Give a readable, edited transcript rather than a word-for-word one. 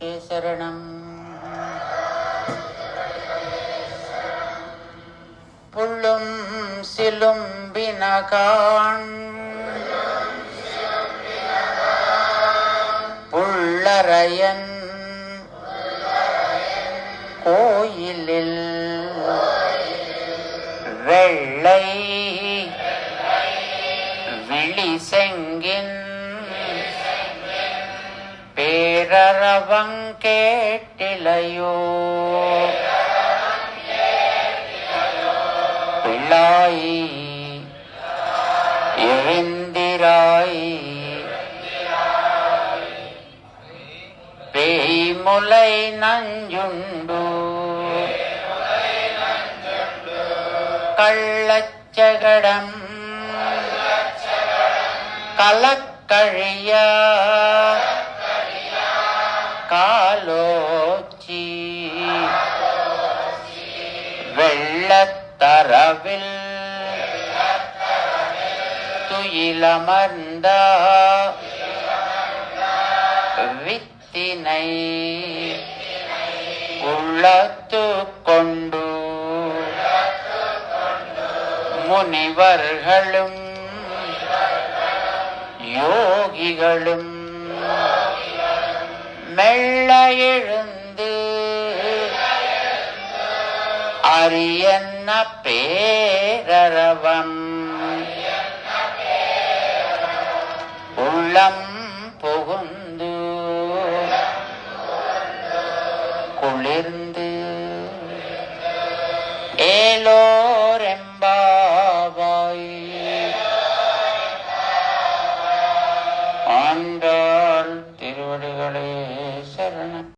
சரணம். புள்ளும் சிலும்பினகான் புள்ளரையன் கோயிலில் வெள்ளை விழிசெங்கின் பேரரவங்கேட்டிலையோ பிள்ளாய் எழுந்திராய் பேய்முலை நஞ்சுண்டு கள்ளச்சகடம் கலக்கழிய காலோச்சி வெள்ளத்தரவில் துயிலமர்ந்த வித்தினை உள்ளத்து கொண்டு முனிவர்களும் யோகிகளும் மெல்ல எழுந்து அரியன்ன பேரரவம் உள்ளம் புகுந்து குளிர்ந்து ஏலோரெம்பாவாய் ஆண்டாள் திருவடிகளே சரணம்.